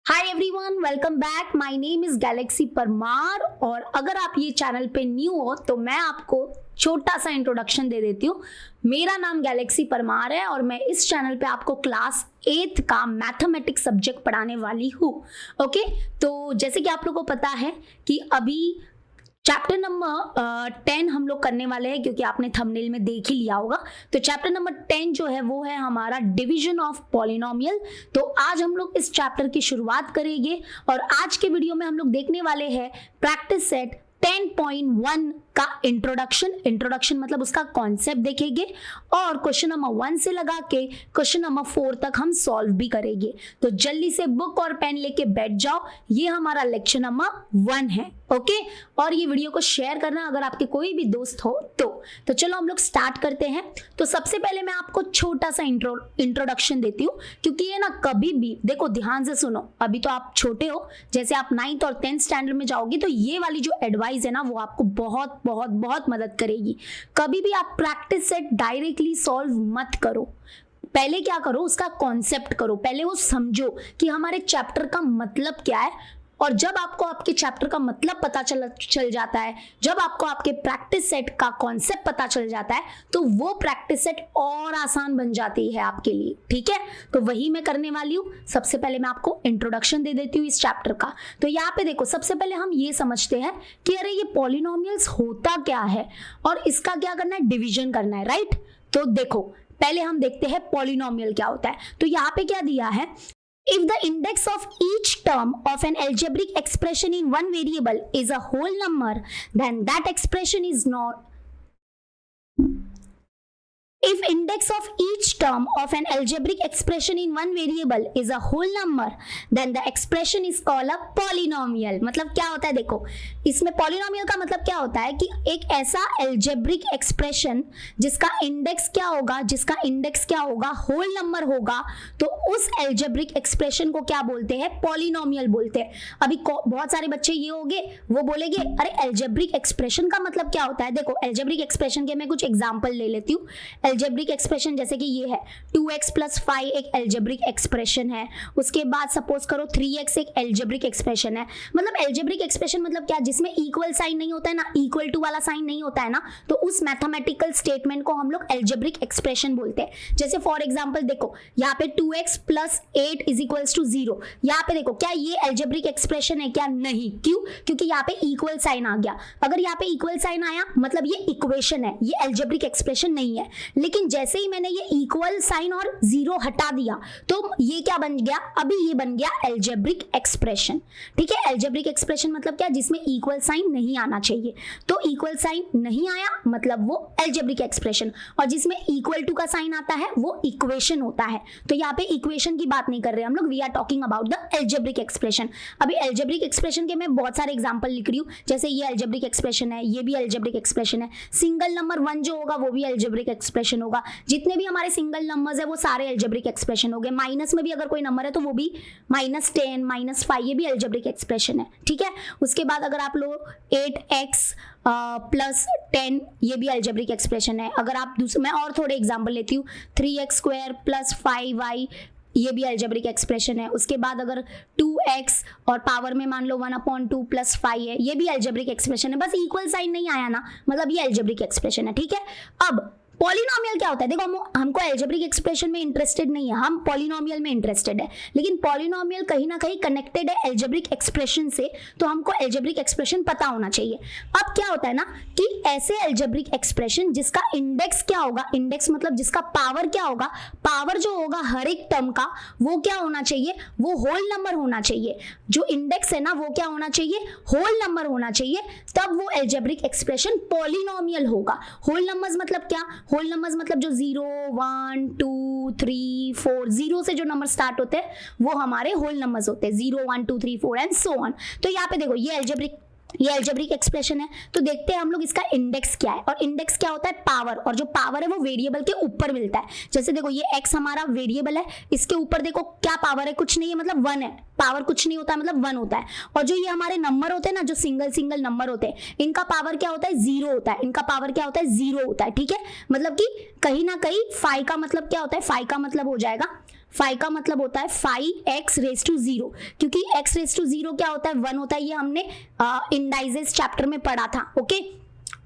Hi everyone, welcome back. My name is Galaxy Parmar और अगर आप ये चैनल पे न्यू हो तो मैं आपको छोटा सा इंट्रोडक्शन दे देती हूँ। मेरा नाम गैलेक्सी परमार है और मैं इस चैनल पे आपको क्लास 8th का मैथमेटिक्स सब्जेक्ट पढ़ाने वाली हूँ। ओके, तो जैसे कि आप लोगों को पता है कि अभी चैप्टर नंबर 10 हम लोग करने वाले हैं, क्योंकि आपने थंबनेल में देख ही लिया होगा। तो चैप्टर नंबर 10 जो है वो है हमारा डिवीजन ऑफ पॉलिनोमियल। तो आज हम लोग इस चैप्टर की शुरुआत करेंगे और आज के वीडियो में हम लोग देखने वाले हैं प्रैक्टिस सेट 10.1 का इंट्रोडक्शन मतलब उसका कॉन्सेप्ट देखेंगे और क्वेश्चन नंबर 1 से लगा के क्वेश्चन नंबर 4 तक हम सॉल्व भी करेंगे। तो जल्दी से बुक और पेन लेके बैठ जाओ, ये हमारा लेक्चर नंबर 1 है। ओके, और ये वीडियो को शेयर करना अगर आपके कोई भी दोस्त हो तो चलो हम लोग स्टार्ट करते हैं। तो सबसे पहले मैं आपको छोटा सा इंट्रोडक्शन देती हूँ, क्योंकि ये ना कभी भी देखो, ध्यान से सुनो। अभी तो आप छोटे हो, जैसे आप 9th और 10th स्टैंडर्ड में जाओगे तो ये वाली जो एडवाइस है ना वो आपको बहुत बहुत बहुत मदद करेगी। कभी भी आप प्रैक्टिस सेट डायरेक्टली सॉल्व मत करो, पहले क्या करो, उसका कॉन्सेप्ट करो, पहले वो समझो कि हमारे चैप्टर का मतलब क्या है। और जब आपको आपके चैप्टर का मतलब पता चल जाता है, जब आपको आपके प्रैक्टिस सेट का कॉन्सेप्ट पता चल जाता है, तो वो प्रैक्टिस सेट और आसान बन जाती है आपके लिए। ठीक है, तो वही मैं करने वाली हूँ। सबसे पहले मैं आपको इंट्रोडक्शन दे देती हूँ इस चैप्टर का। तो यहाँ पे देखो, सबसे पहले हम ये समझते हैं कि अरे ये पॉलिनोमियल्स होता क्या है और इसका क्या करना है, डिवीजन करना है, राइट। तो देखो, पहले हम देखते हैं पॉलिनोमियल क्या होता है। तो यहाँ पे क्या दिया है, if the index of each term of an algebraic expression in one variable is a whole number, then that expression is not. If index of each term of an algebraic expression in one variable is a whole number, then the expression is called a polynomial। मतलब क्या होता है, देखो इसमें polynomial का मतलब क्या होता है कि एक ऐसा algebraic expression जिसका इंडेक्स क्या होगा, होल नंबर होगा, तो उस algebraic expression को क्या बोलते हैं, polynomial बोलते हैं। अभी बहुत सारे बच्चे ये होंगे, वो बोलेंगे अरे algebraic expression का मतलब क्या होता है। देखो algebraic expression के मैं कुछ एग्जांपल ले लेती हूँ। एल्जेब्रिक एक्सप्रेशन जैसे कि ये है 2x + 5 एक एल्जेब्रिक एक्सप्रेशन है। उसके बाद सपोज करो 3x एक एल्जेब्रिक एक्सप्रेशन है। मतलब एल्जेब्रिक एक्सप्रेशन मतलब क्या, जिसमें इक्वल साइन नहीं होता है ना, इक्वल टू वाला साइन नहीं होता है ना, तो उस मैथमेटिकल स्टेटमेंट को हम लोग एल्जेब्रिक एक्सप्रेशन बोलते हैं। जैसे फॉर एग्जांपल देखो, यहाँ पे 2x + 8 = 0। यहाँ पे देखो, क्या ये एल्जेब्रिक एक्सप्रेशन है क्या, नहीं। क्यों, क्योंकि यहाँ पे इक्वल साइन आ गया। अगर यहाँ पे इक्वल साइन आया मतलब ये इक्वेशन है, ये एल्जेब्रिक एक्सप्रेशन नहीं है। लेकिन जैसे ही मैंने ये इक्वल साइन और 0 हटा दिया तो ये क्या बन गया, अभी ये बन गया एल्जेब्रिक एक्सप्रेशन। ठीक है, एल्जेब्रिक एक्सप्रेशन मतलब क्या, जिसमें इक्वल साइन नहीं आना चाहिए। तो इक्वल साइन नहीं आया मतलब वो एल्जेब्रिक एक्सप्रेशन, और जिसमें इक्वल टू का साइन आता है वो इक्वेशन होता है। तो यहाँ पे इक्वेशन की बात नहीं कर रहे हम लोग, we are talking about the algebraic expression. अभी एल्जेब्रिक एक्सप्रेशन के मैं बहुत सारे एग्जांपल लिख रही हूँ। जैसे ये एल्जेब्रिक एक्सप्रेशन है, ये भी एल्जेब्रिक एक्सप्रेशन है। सिंगल नंबर 1 जो होगा वो भी एल्जेब्रिक एक्सप्रेशन होगा। जितने भी हमारे सिंगल नंबर्स है वो सारे एल्जेब्रिक एक्सप्रेशन हो गए। माइनस में भी अगर कोई नंबर है तो वो भी -10 -5 ये भी एल्जेब्रिक एक्सप्रेशन है। ठीक है, उसके बाद अगर आप लो 8x + 10 ये भी एल्जेब्रिक एक्सप्रेशन है। अगर आप मैं और थोड़े एग्जांपल लेती हूँ, 3x² + 5y ये भी एल्जेब्रिक एक्सप्रेशन है। उसके बाद अगर 2x और पावर में मान लो 1/2 + 5 है, ये भी एल्जेब्रिक एक्सप्रेशन है। बस इक्वल साइन नहीं आया ना, मतलब ये एल्जेब्रिक एक्सप्रेशन है। ठीक है, अब पॉलिनोमियल क्या होता है, देखो हमको एल्जेब्रिक एक्सप्रेशन में इंटरेस्टेड नहीं है, हम पॉलिनोमियल में इंटरेस्टेड है। लेकिन पॉलिनोमियल कहीं ना कहीं कनेक्टेड है एल्जेब्रिक एक्सप्रेशन से, तो हमको एल्जेब्रिक एक्सप्रेशन पता होना चाहिए। अब क्या होता है ना कि ऐसे एल्जेब्रिक एक्सप्रेशन जिसका इंडेक्स क्या होगा, इंडेक्स मतलब जिसका पावर क्या होगा, पावर जो होगा हर एक टर्म का वो क्या होना चाहिए, वो होल नंबर होना चाहिए। जो इंडेक्स है ना वो क्या होना चाहिए, होल नंबर होना चाहिए, तब वो एल्जेब्रिक एक्सप्रेशन पॉलिनोमियल होगा। होल नंबर्स मतलब क्या, होल नंबर्स मतलब जो 0 1 2 3 4 0 से जो नंबर स्टार्ट होते हैं वो हमारे होल नंबर्स होते हैं, 0 1 2 3 4 एंड सो ऑन। तो यहाँ पे देखो ये एल्जेब्रिक एक्सप्रेशन है। तो देखते हैं हम लोग इसका इंडेक्स क्या है, और इंडेक्स क्या होता है, पावर, और जो पावर है वो वेरिएबल के ऊपर मिलता है। जैसे देखो ये x हमारा वेरिएबल है, इसके ऊपर देखो क्या पावर है, कुछ नहीं है, मतलब 1 है। पावर कुछ नहीं होता है मतलब 1 होता है। और जो ये हमारे नंबर होते हैं ना, जो सिंगल नंबर होते हैं, इनका पावर क्या होता है, 0 होता है। इनका पावर क्या होता है, 0 होता है। ठीक है, मतलब कि कहीं ना कहीं फाइ का मतलब क्या होता है, फाइ का मतलब हो जाएगा फाइव का मतलब होता है 5x⁻0, क्योंकि x⁻0 क्या होता है 1 होता है, ये हमने इंडाइजेस चैप्टर में पढ़ा था। ओके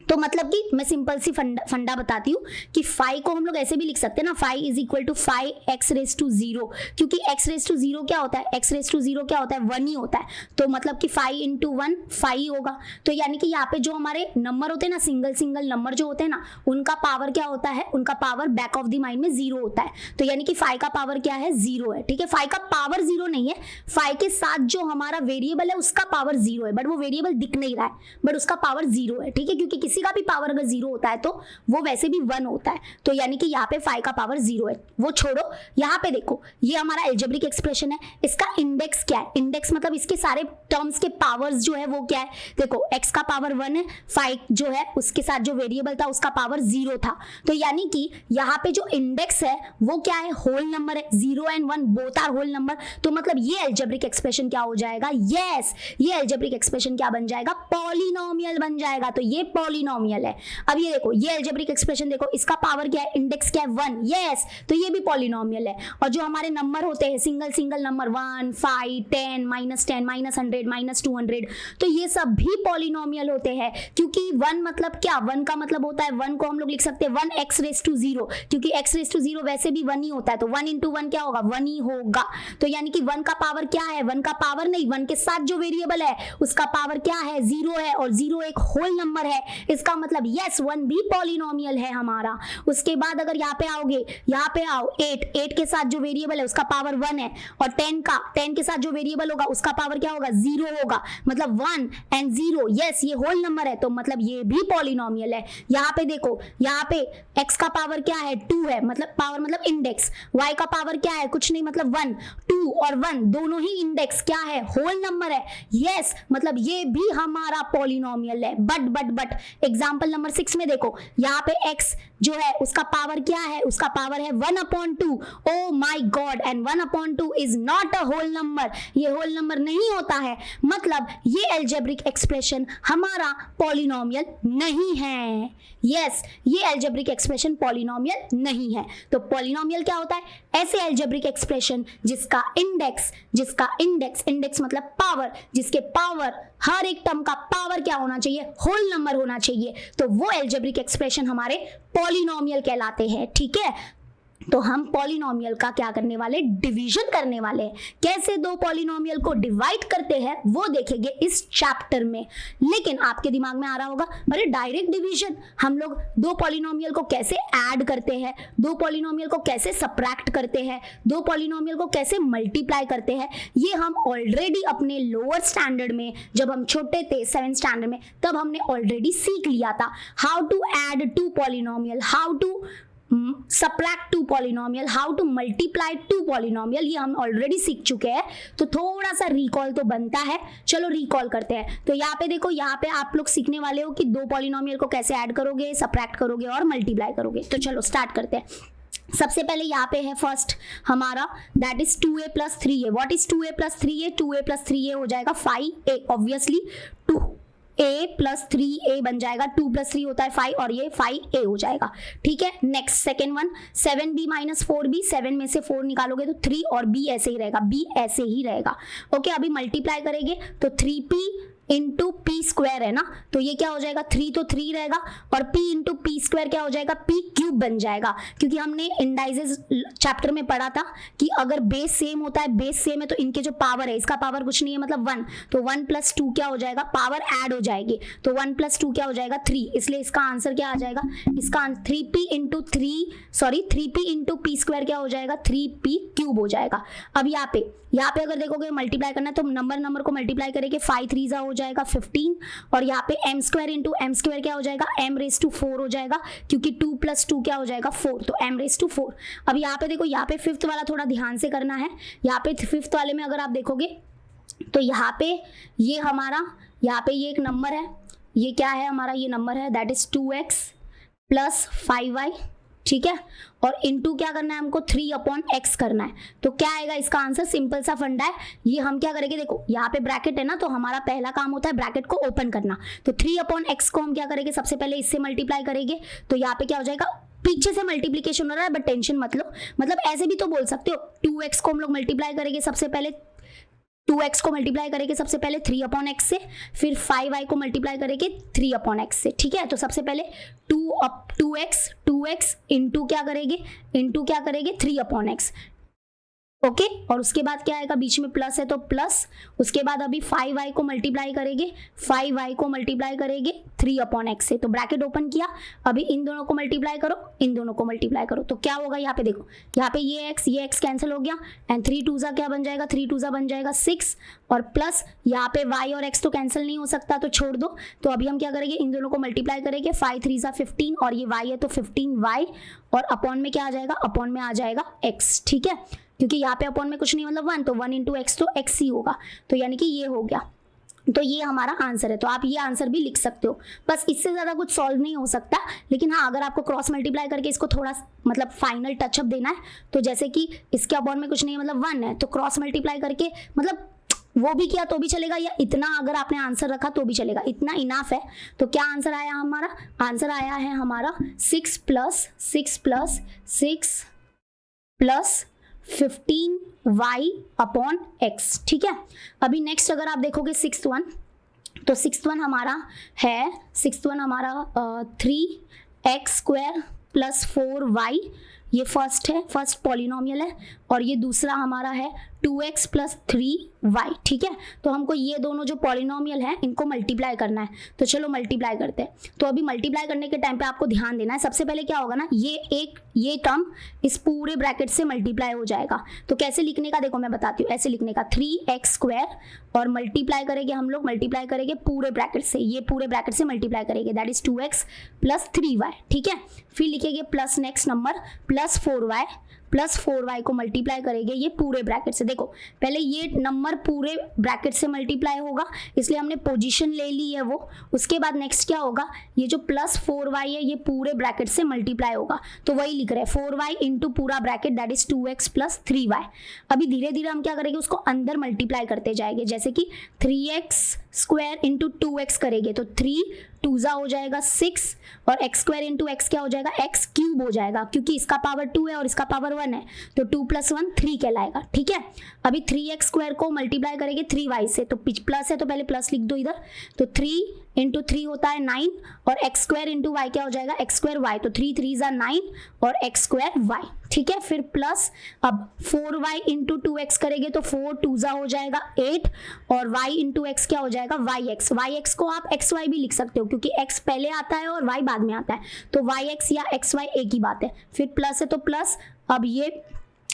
तो मतलब कि मैं सिंपल सी फंडा बताती हूँ कि 5 को हम लोग ऐसे भी लिख सकते हैं ना, 5 = 5x⁻0, क्योंकि x⁻0 क्या होता है, x⁻0 क्या होता है 1 ही होता है, तो मतलब कि 5 × 1 5 ही होगा। तो यानी कि यहाँ पे जो हमारे नंबर होते हैं ना, सिंगल नंबर जो होते हैं ना, उनका पावर क्या होता है, उनका power back of the mind में 0 होता है। तो यानी कि 5 का पावर क्या है 0 है, ठीक है। 5 का पावर 0 नहीं है, 5 के साथ जो हमारा वेरिएबल है उसका पावर 0 है, बट वो वेरिएबल दिख नहीं रहा है, बट उसका पावर 0 है, ठीक है। क्योंकि किसी का भी पावर अगर 0 होता है तो वो वैसे भी 1 होता है, तो यानी कि यहाँ पे 5 का पावर 0 है। वो छोड़ो, यहाँ पे देखो ये हमारा एल्जेब्रिक एक्सप्रेशन है, इसका इंडेक्स क्या है, इंडेक्स मतलब इसके सारे टर्म्स के पावर्स जो है वो क्या है, देखो x का पावर 1 है, 5 जो है उसके साथ जो वेरिएबल था उसका पावर 0 था, तो यानी कि यहाँ पे जो इंडेक्स है वो क्या है, होल नंबर है, 0 and 1 both are whole number. तो मतलब ये एल्जेब्रिक एक्सप्रेशन क्या हो जाएगा, यस ये एल्जेब्रिक एक्सप्रेशन क्या बन जाएगा, पॉलिनोमियल बन जाएगा। तो ये पॉलिनोमियल है। अब ये देखो ये एल्जेब्रिक एक्सप्रेशन देखो, इसका पावर क्या है, इंडेक्स क्या है 1, यस तो ये भी पॉलिनोमियल है। और जो हमारे नंबर होते हैं सिंगल नंबर 1, 5, 10, -10, -100, -200, तो ये सब भी पॉलिनोमियल होते हैं, क्योंकि 1 मतलब क्या, 1 का मतलब होता है 1 को हम लोग लिख सकते हैं 1x⁻0, क्योंकि x⁻0 वैसे भी 1 ही होता है, तो 1 × 1 क्या होगा 1 ही होगा। तो यानी कि 1 का पावर क्या है, 1 का पावर नहीं, 1 के साथ जो वेरिएबल है उसका पावर क्या है 0 है, और 0 एक होल नंबर है, इसका मतलब यस 1 भी पॉलिनोमियल है हमारा। उसके बाद अगर यहाँ पे आओगे, यहाँ पे आओ 8 के साथ जो वेरिएबल है उसका पावर 1 है, और 10 के साथ जो वेरिएबल होगा उसका पावर क्या होगा 0 होगा, मतलब 1 and 0, यस ये होल नंबर है, तो मतलब ये भी पॉलिनोमियल है। यहाँ पे देखो, यहाँ पे x का पावर क्या है 2 है, मतलब पावर मतलब इंडेक्स, y का पावर क्या है कुछ नहीं मतलब 1, 2 और 1 दोनों ही इंडेक्स क्या है, होल नंबर है, यस मतलब ये भी हमारा पॉलिनोमियल है। बट एग्जांपल नंबर 6 में देखो, यहाँ पे x जो है उसका पावर क्या है, उसका पावर है 1/2, oh my God, and 1/2 is not a whole number, ये होल नंबर नहीं होता है, मतलब ये एल्जेब्रिक एक्सप्रेशन हमारा पॉलिनोमियल नहीं है। यस ये एल्जेब्रिक एक्सप्रेशन पॉलिनोमियल नहीं है। तो पॉलिनोमियल क्या होता है, ऐसे एल्जेब्रिक एक्सप्रेशन जिसका इंडेक्स मतलब पावर, जिसके पावर हर एक टर्म का पावर क्या होना चाहिए, होल नंबर होना चाहिए, तो वो एल्जेब्रिक एक्सप्रेशन हमारे पॉलिनोमियल कहलाते हैं। ठीक है, तो हम पॉलिनोमियल का क्या करने वाले, डिवीजन करने वाले हैं। कैसे दो पॉलिनोमियल को डिवाइड करते हैं वो देखेंगे इस चैप्टर में। लेकिन आपके दिमाग में आ रहा होगा अरे डायरेक्ट डिवीजन, हम लोग दो पॉलिनोमियल को कैसे ऐड करते हैं, दो पॉलिनोमियल को कैसे सब्ट्रैक्ट करते हैं, दो पॉलिनोमियल को कैसे मल्टीप्लाई करते हैं, ये हम ऑलरेडी अपने लोअर स्टैंडर्ड में जब हम छोटे थे 7th स्टैंडर्ड में, तब हमने ऑलरेडी सीख लिया था। How to add two polynomial, how to subtract two polynomial, how to multiply two polynomial, ये हम ऑलरेडी सीख चुके हैं। तो थोड़ा सा रिकॉल तो बनता है, चलो रिकॉल करते हैं। तो यहाँ पे देखो, यहाँ पे आप लोग सीखने वाले हो कि दो पॉलिनोमियल को कैसे ऐड करोगे, सबट्रैक्ट करोगे और मल्टीप्लाई करोगे। तो चलो स्टार्ट करते हैं। सबसे पहले यहाँ पे है फर्स्ट हमारा, that is 2a + 3a। What is 2a + 3a? 2a + 3a हो जाएगा 5a, ऑब्वियसली 2a + 3a बन जाएगा, 2 + 3 होता है 5 और ये 5a हो जाएगा। ठीक है, next second one, 7b - 4b, 7 में से 4 निकालोगे तो 3 और b ऐसे ही रहेगा, b ऐसे ही रहेगा। ओके, अभी मल्टीप्लाई करेंगे तो 3p × p² है ना, तो ये क्या हो जाएगा, 3 तो 3 रहेगा और p × p² क्या हो जाएगा, p³ बन जाएगा। क्योंकि हमने इंडाइजेस चैप्टर में पढ़ा था कि अगर बेस सेम होता है, बेस सेम है तो इनके जो पावर है, इसका पावर कुछ नहीं है मतलब 1, तो 1 + 2 क्या हो जाएगा, पावर ऐड हो जाएगी, तो 1 + 2 क्या हो जाएगा 3, इसलिए इसका आंसर क्या आ जाएगा, इसका 3p × p² क्या हो जाएगा, 3p³ हो जाएगा। अब यहाँ पे अगर देखोगे मल्टीप्लाई करना है तो नंबर को मल्टीप्लाई करेंगे, 5 3 हो जाएगा 15, और यहाँ पे m² × m² क्या हो जाएगा, m⁴ हो जाएगा, क्योंकि 2 + 2 क्या हो जाएगा 4, तो m⁴। अब यहाँ पे देखो, यहाँ पे 5th वाला थोड़ा ध्यान से करना है। यहाँ पे 5th वाले में अगर आप देखोगे तो यहाँ पे ये हमारा, यहाँ पे ये एक नंबर है, ये क्या है हमारा, ये नंबर है दैट इज 2x + 5y। ठीक है, और इनटू क्या करना है हमको, 3/x करना है। तो क्या आएगा इसका आंसर, सिंपल सा फंडा है। ये हम क्या करेंगे, देखो यहाँ पे ब्रैकेट है ना, तो हमारा पहला काम होता है ब्रैकेट को ओपन करना। तो 3/x को हम क्या करेंगे, सबसे पहले इससे मल्टीप्लाई करेंगे, तो यहाँ पे क्या हो जाएगा पीछे से मल्टीप्लीकेशन हो रहा है, बट टेंशन मत लो, मतलब ऐसे भी तो बोल सकते हो, 2x को हम लोग मल्टीप्लाई करेंगे सबसे पहले, 2x को मल्टीप्लाई करेंगे सबसे पहले 3/x से, फिर 5y को मल्टीप्लाई करेंगे 3/x से, ठीक है। तो सबसे पहले 2x इंटू क्या करेंगे, 3/x, ओके। और उसके बाद क्या आएगा, बीच में प्लस है तो प्लस, उसके बाद अभी 5y को मल्टीप्लाई करेंगे, 3/x से, तो ब्रैकेट ओपन किया, अभी इन दोनों को मल्टीप्लाई करो, इन दोनों को मल्टीप्लाई करो, तो क्या होगा यहाँ पे देखो, यहाँ पे ये x कैंसिल हो गया, एंड 3 2 क्या बन जाएगा, 3 2 बन जाएगा 6, और प्लस यहाँ पे y और x तो कैंसिल नहीं हो सकता तो छोड़ दो, तो अभी हम क्या करेंगे, इन दोनों को मल्टीप्लाई करेंगे, 5 3 15, और ये y है तो 15y, और अपॉन में क्या आ जाएगा, अपॉन में आ जाएगा x, ठीक है, क्योंकि यहाँ पे अपॉन में कुछ नहीं मतलब 1, तो 1 इंटू एक्स तो x ही होगा, तो यानी कि ये हो गया, तो ये हमारा आंसर है। तो आप ये आंसर भी लिख सकते हो, बस इससे ज़्यादा कुछ सॉल्व नहीं हो सकता, लेकिन हाँ अगर आपको क्रॉस मल्टीप्लाई करके इसको थोड़ा मतलब फाइनल टचअप देना है, तो जैसे कि इसके अपॉन में कुछ नहीं मतलब 1 है, तो क्रॉस मल्टीप्लाई करके मतलब वो भी किया तो भी चलेगा, या इतना अगर आपने आंसर रखा तो भी चलेगा, इतना इनाफ है। तो क्या आंसर आया हमारा, आंसर आया है हमारा 6 प्लस 15y अपॉन x, ठीक है। अभी नेक्स्ट अगर आप देखोगे 6th वन, तो 6th वन हमारा है 3x² प्लस 4y, ये फर्स्ट है, फर्स्ट पॉलिनोमियल है, और ये दूसरा हमारा है 2x प्लस 3y, ठीक है। तो हमको ये दोनों जो पॉलिनोमियल है इनको मल्टीप्लाई करना है, तो चलो मल्टीप्लाई करते हैं। तो अभी मल्टीप्लाई करने के टाइम पे आपको ध्यान देना है, सबसे पहले क्या होगा ना, ये टर्म इस पूरे ब्रैकेट से मल्टीप्लाई हो जाएगा, तो कैसे लिखने का देखो मैं बताती हूँ, ऐसे लिखने का 3x² और मल्टीप्लाई करेंगे हम लोग, मल्टीप्लाई करेंगे पूरे ब्रैकेट से, ये पूरे ब्रैकेट से मल्टीप्लाई करेंगे, that is 2x plus 3y, ठीक है। फिर लिखेंगे plus next number plus 4y को मल्टीप्लाई करेंगे ये पूरे ब्रैकेट से। देखो पहले ये नंबर पूरे ब्रैकेट से मल्टीप्लाई होगा, इसलिए हमने पोजीशन ले ली है वो, उसके बाद नेक्स्ट क्या होगा, ये जो प्लस 4y है ये पूरे ब्रैकेट से मल्टीप्लाई होगा, तो वही लिख रहे हैं 4y इंटू पूरा bracket that is 2x plus 3y। अभी धीरे धीरे हम क्या करेंगे, उसको अंदर मल्टीप्लाई करते जाएंगे, जैसे कि 3x² इंटू 2x करेंगे तो 3 2 हो जाएगा 6, और x² इंटू x क्या हो जाएगा, x³ हो जाएगा, क्योंकि इसका पावर 2 है और इसका पावर 1 है, तो 2 + 1 3 कहलाएगा, ठीक है। अभी 3x² को मल्टीप्लाई करेंगे 3y से, तो प्लस है तो पहले प्लस लिख दो इधर, तो 3 इंटू 3 होता है 9, और x² इंटू y क्या हो जाएगा, x² y, तो 3 3 = 9 और x² y, ठीक है। फिर प्लस अब 4y इंटू 2x करेंगे तो 4 2 हो जाएगा 8, और y इंटू x क्या हो जाएगा, yx को आप xy भी लिख सकते हो, क्योंकि x पहले आता है और y बाद में आता है, तो yx या xy एक ही बात है। फिर प्लस है तो प्लस, अब ये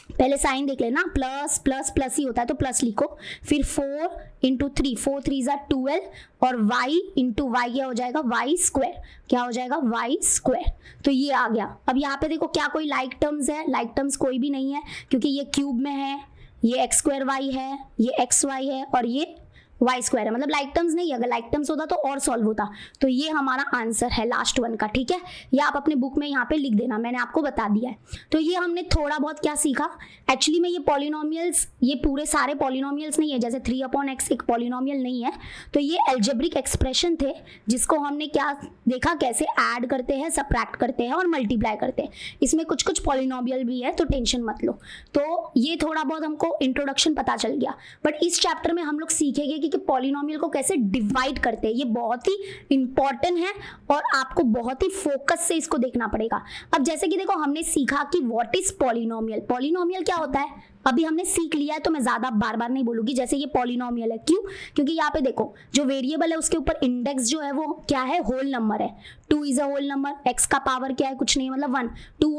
पहले साइन देख लेना, प्लस प्लस प्लस ही होता है तो प्लस लिखो, फिर 4 इंटू 3 4 3 = 12, और y इंटू वाई क्या हो जाएगा, y², क्या हो जाएगा, y², तो ये आ गया। अब यहाँ पे देखो क्या कोई लाइक टर्म्स है, लाइक टर्म्स कोई भी नहीं है, क्योंकि ये क्यूब में है, ये x² y है, ये xy है, और ये y² है, मतलब लाइक टर्म्स नहीं, अगर लाइक टर्म्स होता तो और सॉल्व होता। तो ये हमारा आंसर है लास्ट वन का, ठीक है। ये आप अपने बुक में यहाँ पे लिख देना, मैंने आपको बता दिया है। तो ये हमने थोड़ा बहुत क्या सीखा, एक्चुअली में ये पॉलिनोमियल्स, ये पूरे सारे पॉलिनोमियल्स नहीं है, जैसे 3/x एक पॉलिनोमियल नहीं है, तो ये एल्जेब्रिक एक्सप्रेशन थे, जिसको हमने क्या देखा, कैसे ऐड करते हैं, सबट्रैक्ट करते हैं और मल्टीप्लाई करते हैं। इसमें कुछ कुछ पॉलिनोमियल भी है, तो टेंशन मत लो। तो ये थोड़ा बहुत हमको इंट्रोडक्शन पता चल गया, बट इस चैप्टर में हम लोग सीखेंगे कि पॉलिनोमियल को कैसे डिवाइड करते हैं। ये बहुत ही इंपॉर्टेंट है और आपको बहुत ही फोकस से इसको देखना पड़ेगा। अब जैसे कि देखो हमने सीखा कि व्हाट इज पॉलिनोमियल, पॉलिनोमियल क्या होता है अभी हमने सीख लिया है, तो मैं ज्यादा बार बार नहीं बोलूंगी। जैसे ये पॉलिनोमियल है, क्यों, क्योंकि यहाँ पे देखो जो वेरिएबल है उसके ऊपर इंडेक्स जो है वो क्या है, होल नंबर है। 2 is a whole number, x का पावर क्या है, कुछ नहीं, मतलब 1, 2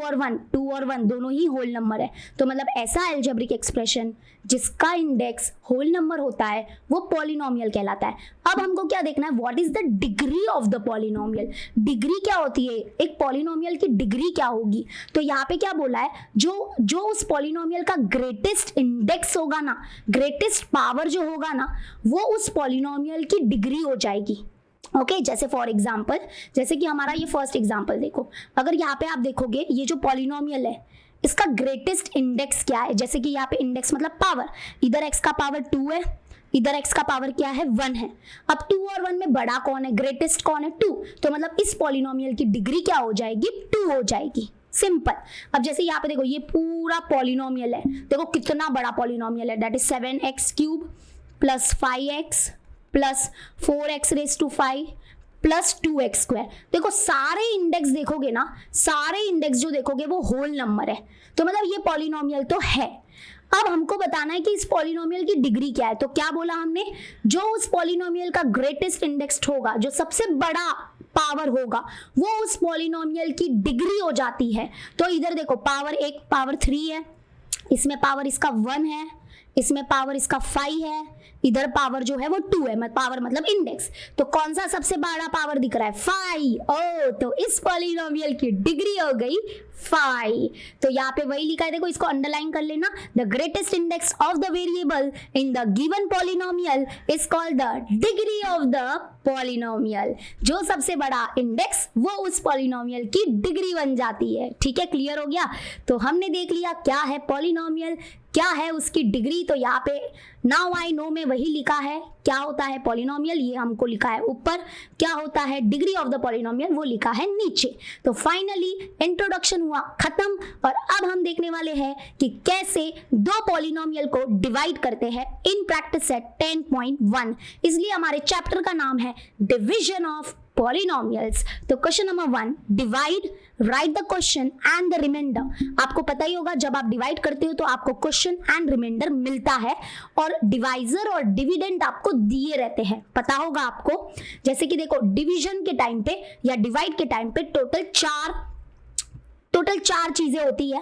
और 1 दोनों ही होल नंबर है। तो मतलब ऐसा एल्जेब्रिक एक्सप्रेशन जिसका इंडेक्स होल नंबर होता है वो पॉलिनोमियल कहलाता है। अब हमको क्या देखना है, what is the degree of the polynomial. Degree क्या होती है, एक पॉलिनोमियल की डिग्री क्या होगी। तो यहाँ पे क्या बोला है, जो उस पॉलिनोमियल का ग्रेटेस्ट इंडेक्स होगा ना, ग्रेटेस्ट पावर जो होगा ना, वो उस पॉलिनोमियल की डिग्री हो जाएगी। ओके जैसे फॉर एग्जाम्पल, जैसे कि हमारा ये फर्स्ट एग्जाम्पल देखो, अगर यहाँ पे आप देखोगे ये जो पॉलिनोमियल है इसका ग्रेटेस्ट इंडेक्स क्या है, जैसे कि यहाँ पे इंडेक्स मतलब पावर, इधर x का पावर 2 है, इधर x का पावर क्या है 1 है। अब 2 और 1 में बड़ा कौन है, ग्रेटेस्ट कौन है 2, तो मतलब इस पॉलिनोमियल की डिग्री क्या हो जाएगी 2 हो जाएगी, सिंपल। अब जैसे यहाँ पे देखो ये पूरा पॉलिनोमियल है, देखो कितना बड़ा पॉलिनोमियल है, that is 7x cube plus 5x plus 4x raise to 5 plus 2x square. देखो सारे इंडेक्स देखोगे ना, सारे इंडेक्स जो देखोगे वो होल नंबर है, तो मतलब ये पॉलिनोमियल तो है। अब हमको बताना है कि इस पॉलिनोमियल की डिग्री क्या है, तो क्या बोला हमने, जो उस पॉलिनोमियल का ग्रेटेस्ट इंडेक्स होगा, जो सबसे बड़ा पावर होगा, वो उस पॉलिनोमियल की डिग्री हो जाती है। तो इधर देखो पावर 1 पावर 3 है, इसमें पावर इसका 1 है, इसमें पावर इसका 5 है, इधर पावर जो है वो 2 है, पावर मतलब इंडेक्स। तो कौन सा सबसे बड़ा पावर दिख रहा है 5, ओ तो इस पॉलिनोमियल की डिग्री हो गई 5। तो यहाँ पे वही लिखा है, देखो इसको अंडरलाइन कर लेना, the greatest index of the variable in the given polynomial is called the degree of the polynomial. जो सबसे बड़ा इंडेक्स वो उस पॉलिनोमियल की डिग्री बन जाती है। ठीक है, क्लियर हो गया। तो हमने देख लिया क्या है पॉलिनोमियल, क्या है उसकी डिग्री। तो यहाँ पे नाउ आई नो में वही लिखा है, क्या होता है पॉलिनोमियल ये हमको लिखा है ऊपर, क्या होता है डिग्री ऑफ द पॉलिनोमियल वो लिखा है नीचे। तो फाइनली इंट्रोडक्शन हुआ खत्म, और अब हम देखने वाले हैं कि कैसे दो पॉलिनोमियल को डिवाइड करते हैं इन प्रैक्टिस सेट 10.1। इसलिए हमारे चैप्टर का नाम है डिविजन ऑफ पॉलिनोमियल्स। तो question number 1, divide, write the quotient and the remainder. आपको पता ही होगा जब आप डिवाइड करते हो तो आपको क्वेश्चन एंड रिमाइंडर मिलता है, और डिवाइजर और डिविडेंड आपको दिए रहते हैं, पता होगा आपको। जैसे कि देखो डिवीजन के टाइम पे या डिवाइड के टाइम पे टोटल चार चीजें होती है,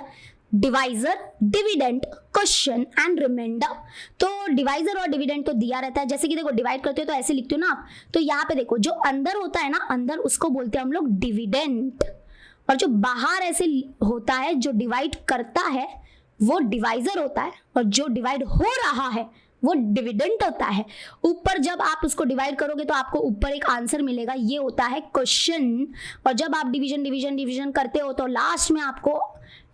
divisor, dividend, quotient and remainder. तो डिवाइजर और डिविडेंड तो दिया रहता है, जैसे कि देखो डिवाइड करते हो तो ऐसे लिखते हो ना आप, तो यहाँ पे देखो जो अंदर होता है ना, अंदर उसको बोलते हैं हम लोग डिविडेंड, और जो बाहर ऐसे होता है जो डिवाइड करता है वो डिवाइजर होता है, और जो डिवाइड हो रहा है वो डिविडेंड होता है। ऊपर जब आप उसको डिवाइड करोगे तो आपको ऊपर एक आंसर मिलेगा, ये होता है क्वेश्चन, और जब आप डिवीजन डिवीजन डिवीजन करते हो तो लास्ट में आपको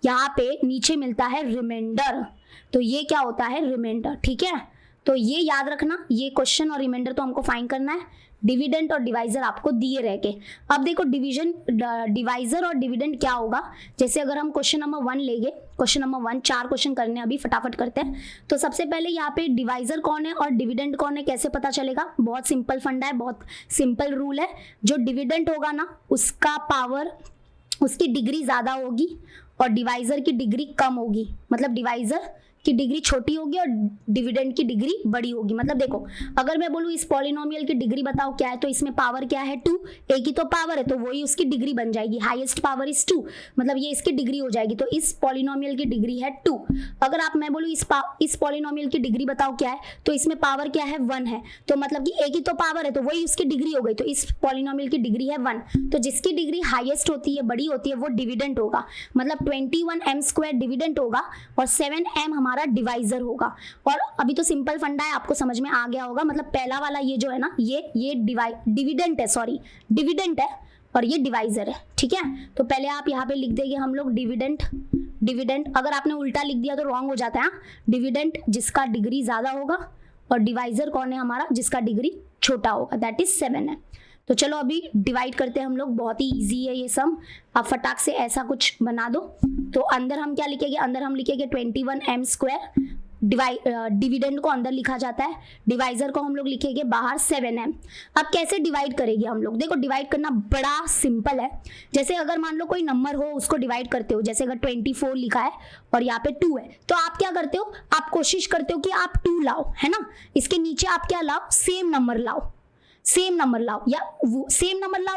यहाँ पे नीचे मिलता है रिमाइंडर। तो ये क्या होता है रिमाइंडर, ठीक है। तो ये याद रखना, ये क्वेश्चन और रिमाइंडर तो हमको फाइंड करना है, डिविडेंड और डिवाइजर आपको दिए रह के। अब देखो डिवाइजर और डिविडेंड क्या होगा, जैसे अगर हम क्वेश्चन नंबर 1 लेंगे, क्वेश्चन नंबर 1 4 क्वेश्चन करने, अभी फटाफट करते हैं। तो सबसे पहले यहाँ पे डिवाइजर कौन है और डिविडेंड कौन है कैसे पता चलेगा, बहुत सिंपल फंडा है, बहुत सिंपल रूल है। जो डिविडेंड होगा ना उसका पावर, उसकी डिग्री ज़्यादा होगी और डिवाइजर की डिग्री कम होगी, मतलब डिवाइजर की डिग्री छोटी होगी और डिविडेंड की डिग्री बड़ी होगी। मतलब देखो अगर मैं बोलूँ इस पॉलिनोमियल की डिग्री बताओ क्या है, तो इसमें पावर क्या है 2, एक ही तो पावर है तो वही उसकी डिग्री बन जाएगी, हाईएस्ट पावर इज 2, मतलब ये इसकी डिग्री हो जाएगी। तो इस पॉलिनोमियल की डिग्री है 2। अगर आप मैं बोलूँ इस पॉलिनोमियल की डिग्री बताओ क्या है, तो इसमें पावर क्या है 1 है, तो मतलब कि एक ही तो पावर है तो वही उसकी डिग्री हो गई, तो इस पॉलिनोमियल की डिग्री है 1। तो जिसकी डिग्री हाईएस्ट होती है, बड़ी होती है, वो डिविडेंड होगा, मतलब 21m² डिविडेंड होगा और 7m हमारा डिवाइजर होगा। और अभी तो सिंपल फंडा है, आपको समझ में आ गया होगा, मतलब पहला वाला ये जो है ना ये डिविडेंड है, सॉरी डिविडेंड है, और ये डिवाइजर है, ठीक है। तो पहले आप यहाँ पे लिख देंगे हम लोग डिविडेंड, अगर आपने उल्टा लिख दिया तो रॉन्ग हो जाता है। डिविडेंड जिसका डिग्री ज्यादा होगा, और डिवाइजर कौन है हमारा, जिसका डिग्री छोटा होगा, दैट इज 7 है। तो चलो अभी डिवाइड करते हैं हम लोग, बहुत ही इजी है ये सम, आप फटाक से ऐसा कुछ बना दो। तो अंदर हम क्या लिखेंगे, अंदर हम लिखेंगे 21m², डिविडेंड को अंदर लिखा जाता है, डिवाइजर को हम लोग लिखेंगे बाहर 7m। अब कैसे डिवाइड करेंगे हम लोग, देखो डिवाइड करना बड़ा सिंपल है। जैसे अगर मान लो कोई नंबर हो उसको डिवाइड करते हो, जैसे अगर 24 लिखा है और यहाँ पे 2 है, तो आप क्या करते हो, आप कोशिश करते हो कि आप 2 लाओ, है ना, इसके नीचे आप क्या लाओ, सेम नंबर लाओ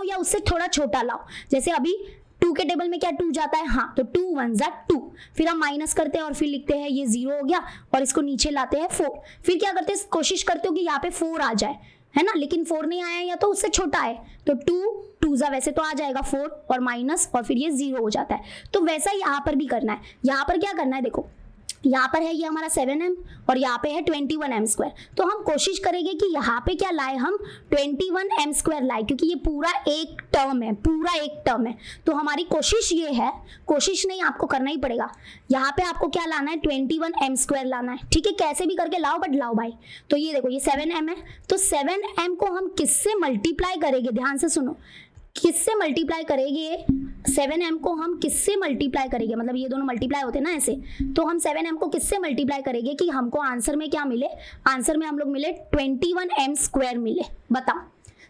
या उससे थोड़ा छोटा लाओ। जैसे अभी 2 के टेबल में क्या 2 जाता है, हाँ, तो 2 1 जा 2, फिर हम माइनस करते हैं और फिर लिखते हैं ये 0 हो गया, और इसको नीचे लाते हैं 4। फिर क्या करते हैं, कोशिश करते हो कि यहाँ पे 4 आ जाए, है ना, लेकिन 4 नहीं आया या तो उससे छोटा है, तो 2 जा वैसे तो आ जाएगा 4 और माइनस, और फिर ये 0 हो जाता है। तो वैसा यहाँ पर भी करना है। यहाँ पर क्या करना है, देखो यहाँ पर है ये हमारा 7m और यहाँ पे है 21m²। तो हम कोशिश करेंगे कि यहाँ पे क्या लाए, हम 21m² लाए, क्योंकि ये पूरा एक टर्म है, पूरा एक टर्म है। तो हमारी कोशिश ये है, कोशिश नहीं आपको करना ही पड़ेगा, यहाँ पे आपको क्या लाना है, 21m² लाना है। ठीक है, कैसे भी करके लाओ, बट लाओ भाई। तो ये देखो ये 7m है, तो 7m को हम किससे मल्टीप्लाई करेंगे, ध्यान से सुनो, किससे मल्टीप्लाई करेंगे, 7m को हम किससे मल्टीप्लाई करेंगे, मतलब ये दोनों मल्टीप्लाई होते हैं ना ऐसे, तो हम 7m को किससे मल्टीप्लाई करेंगे कि हमको आंसर में क्या मिले, आंसर में हम लोग मिले 21m² मिले। बताओ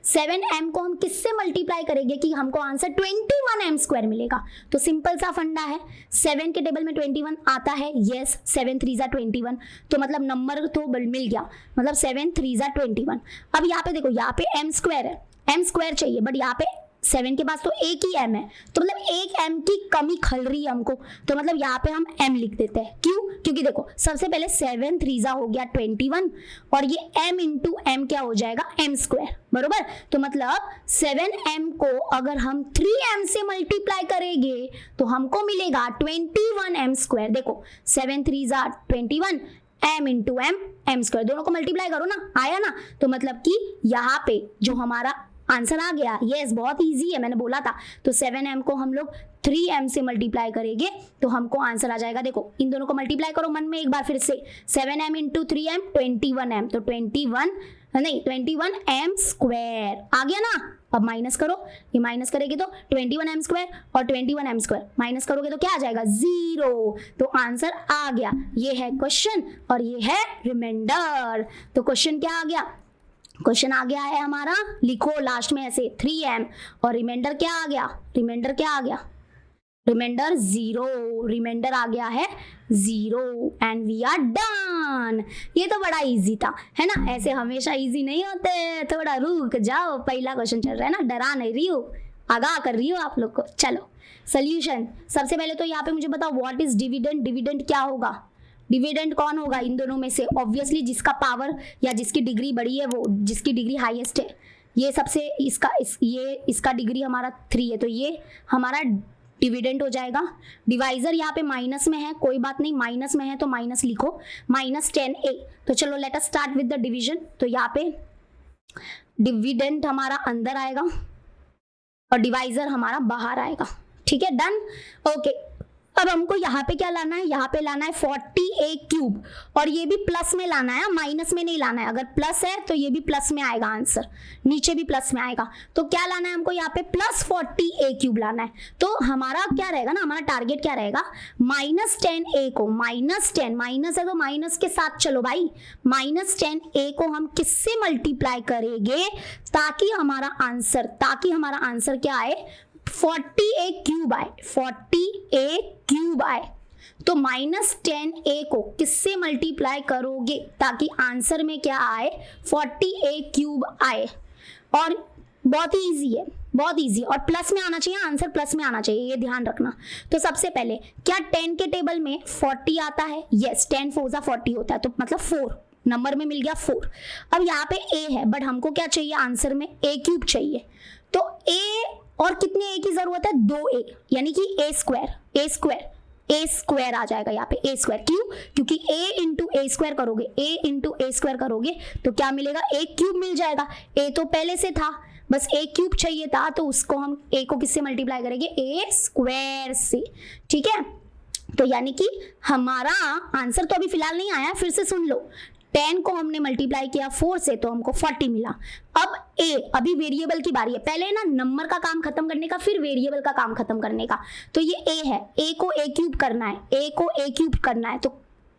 7m को हम किससे मल्टीप्लाई करेंगे कि हमको आंसर 21m² मिलेगा। तो सिंपल सा फंडा है, 7 के टेबल में 21 आता है, यस 7 3 जा 21, तो मतलब नंबर तो मिल गया, मतलब 7 3 जा 21। अब यहाँ पे देखो, यहाँ पे m² है, m² चाहिए, बट यहाँ पे 7 के पास तो एक ही m है, तो मतलब एक m की कमी खल रही है हमको, तो मतलब यहाँ पे हम m लिख देते हैं। क्यों, क्योंकि देखो सबसे पहले 7 3 जा हो गया 21 और ये m इंटू m क्या हो जाएगा, m², बरोबर। तो मतलब 7m को अगर हम 3m से मल्टीप्लाई करेंगे तो हमको मिलेगा 21m²। देखो 7 3 जा 21, m इंटू m² दोनों को मल्टीप्लाई करो ना, आया ना। तो मतलब कि यहाँ पे जो हमारा आंसर आ गया, यस बहुत इजी है, मैंने बोला था। तो 7m को हम लोग 3m से मल्टीप्लाई करेंगे तो हमको आंसर आ जाएगा। देखो इन दोनों को मल्टीप्लाई करो मन में एक बार फिर से, 7m इंटू 3m 21m, तो 21m² आ गया ना। अब माइनस करो, ये माइनस करेंगे तो 21m² और 21m² माइनस करोगे तो क्या आ जाएगा, 0। तो आंसर आ गया, ये है क्वेश्चन और ये है रिमाइंडर। तो क्वेश्चन क्या आ गया, क्वेश्चन आ गया है हमारा, लिखो लास्ट में ऐसे 3m और रिमाइंडर क्या आ गया, रिमाइंडर क्या आ गया, रिमाइंडर 0, रिमाइंडर आ गया है 0 एंड वी आर डन। ये तो बड़ा इजी था, है ना, ऐसे हमेशा इजी नहीं होते, थोड़ा रुक जाओ, पहला क्वेश्चन चल रहा है ना, डरा नहीं रही हूँ, आगाह कर रही हूँ आप लोग को। चलो सोल्यूशन, सबसे पहले तो यहाँ पे मुझे बताओ व्हाट इज डिविडेंड, डिविडेंड क्या होगा, डिविडेंड कौन होगा इन दोनों में से, ऑब्वियसली जिसका पावर या जिसकी डिग्री बड़ी है वो, जिसकी डिग्री हाईएस्ट है, ये सबसे इसका डिग्री हमारा 3 है, तो ये हमारा डिविडेंड हो जाएगा। डिवाइजर यहाँ पे माइनस में है, कोई बात नहीं, माइनस में है तो माइनस लिखो, -10a। तो चलो let us start with the division. तो यहाँ पे डिविडेंड हमारा अंदर आएगा और डिवाइजर हमारा बाहर आएगा। ठीक है, डन, ओके। अब हमको यहाँ पे क्या लाना है, यहाँ पे लाना है 40a³ और ये भी प्लस में लाना है, माइनस में नहीं लाना है। अगर प्लस है तो ये भी प्लस में आएगा आंसर, नीचे भी प्लस में आएगा। तो क्या लाना है हमको, यहाँ पे +40a³ लाना है। तो हमारा क्या रहेगा ना, हमारा टारगेट क्या रहेगा, -10a को, -10 माइनस है तो माइनस के साथ चलो भाई, -10a को हम किससे मल्टीप्लाई करेंगे ताकि हमारा आंसर क्या आए, 40a³ आए, 40a³ आए। तो -10a को किससे मल्टीप्लाई करोगे ताकि आंसर में क्या आए, 40a³ आए। और बहुत ही इजी है, बहुत इजी, और प्लस में आना चाहिए, आंसर प्लस में आना चाहिए, ये ध्यान रखना। तो सबसे पहले क्या 10 के टेबल में 40 आता है, यस 10 4 जा 40 होता है, तो मतलब 4 नंबर में मिल गया 4। अब यहाँ पे a है, बट हमको क्या चाहिए आंसर में, a³ चाहिए। तो a और कितने a की जरूरत है, 2a, यानी कि a² आ जाएगा यहाँ पे, a²। क्यों, क्योंकि a इंटू a² करोगे, a इंटू a² करोगे तो क्या मिलेगा, a³ मिल जाएगा। a तो पहले से था, बस a³ चाहिए था, तो उसको हम a को किससे मल्टीप्लाई करेंगे, a² से। ठीक है, तो यानी कि हमारा आंसर तो अभी फिलहाल नहीं आया, फिर से सुन लो, 10 को हमने मल्टीप्लाई किया 4 से तो हमको 40 मिला। अब a, अभी वेरिएबल की बारी है, पहले ना नंबर का काम खत्म करने का, फिर वेरिएबल का काम खत्म करने का। तो ये a है, a को a³ करना है, a को a³ करना है, तो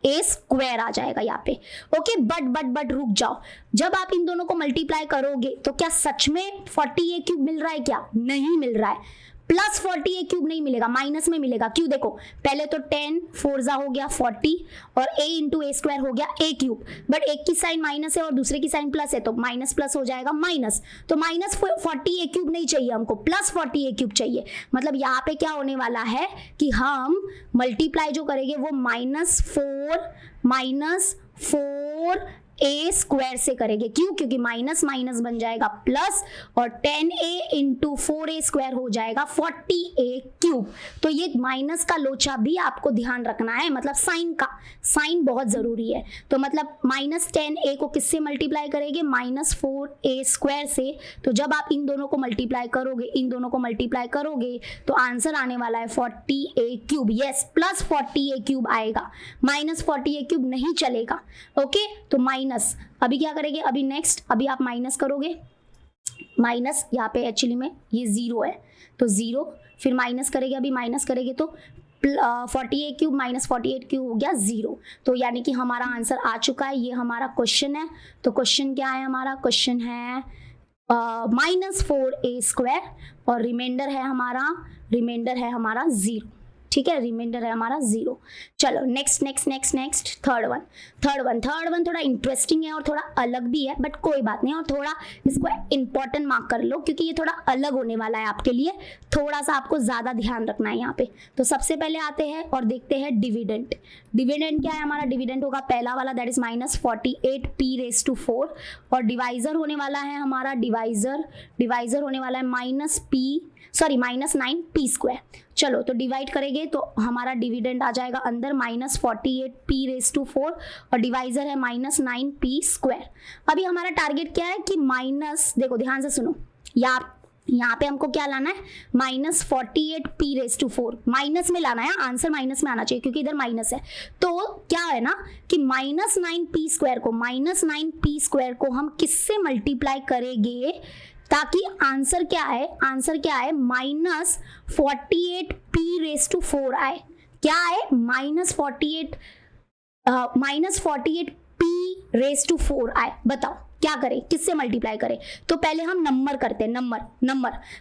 a² आ जाएगा यहाँ पे। ओके, बट रुक जाओ, जब आप इन दोनों को मल्टीप्लाई करोगे तो क्या सच में 40a³ मिल रहा है, क्या नहीं मिल रहा है, +40a³ नहीं मिलेगा, माइनस में मिलेगा। क्यों, देखो पहले तो 10 4 जा हो गया 40 और a इंटू a² हो गया a³, बट एक की साइन माइनस है और दूसरे की साइन प्लस है, तो माइनस प्लस हो जाएगा माइनस। तो -40a³ नहीं चाहिए हमको, +40a³ चाहिए। मतलब यहाँ पे क्या होने वाला है कि हम मल्टीप्लाई जो करेंगे वो -4 a स्क्वायर से करेंगे। क्यों? क्योंकि माइनस माइनस बन जाएगा प्लस और 10a इंटू 4a स्क्वायर हो जाएगा 40a क्यूब। तो ये माइनस का लोचा भी आपको ध्यान रखना है, मतलब साइन का, साइन बहुत जरूरी है। तो मतलब माइनस 10a को किससे मल्टीप्लाई करेंगे? माइनस 4a स्क्वायर से। तो जब आप इन दोनों को मल्टीप्लाई करोगे, इन दोनों को मल्टीप्लाई करोगे तो आंसर आने वाला है 40a cube. Yes, plus 40a cube आएगा, माइनस 40a क्यूब नहीं चलेगा। ओके, तो माइनस, अभी क्या करेंगे? अभी नेक्स्ट, अभी आप माइनस करोगे, माइनस यहाँ पे एक्चुअली में ये जीरो है तो जीरो, फिर माइनस करेंगे, अभी माइनस करेंगे तो 48 क्यूब माइनस 48 क्यूब हो गया जीरो। तो यानी कि हमारा आंसर आ चुका है। ये हमारा क्वेश्चन है। तो क्वेश्चन क्या है हमारा? क्वेश्चन है माइनस 4a स्क्वायर और रिमाइंडर है हमारा जीरो। ठीक है, रिमाइंडर है हमारा जीरो। चलो next next next next third one थोड़ा इंटरेस्टिंग है और थोड़ा अलग भी है, बट कोई बात नहीं, और थोड़ा इसको इम्पोर्टेंट मार्क कर लो क्योंकि ये थोड़ा अलग होने वाला है आपके लिए, थोड़ा सा आपको ज़्यादा ध्यान रखना है यहाँ पे। तो सबसे पहले आते हैं और देखते हैं डिविडेंड। डिविडेंड क्या है हमारा? डिविडेंड होगा पहला वाला, दैट इज माइनस 48p⁴, और डिवाइजर होने वाला है हमारा, डिवाइजर होने वाला है माइनस 9p स्क्वायर। चलो तो डिवाइड करेंगे तो हमारा डिविडेंड आ जाएगा अंदर माइनस 48p⁴, और डिवाइजर है माइनस 9p स्क्वायर। अभी हमारा टारगेट क्या है कि माइनस, देखो ध्यान से सुनो, यहाँ पे हमको क्या लाना है? माइनस 48p⁴, माइनस में लाना है, आंसर माइनस में आना चाहिए क्योंकि इधर माइनस है। तो क्या है ना कि माइनस 9p स्क्वायर को हम किससे मल्टीप्लाई करेंगे ताकि आंसर क्या है? माइनस 48p⁴ आए। क्या आए? माइनस 48p⁴ आए। बताओ क्या करें, किससे मल्टीप्लाई करें? तो पहले हम नंबर करते हैं, नंबर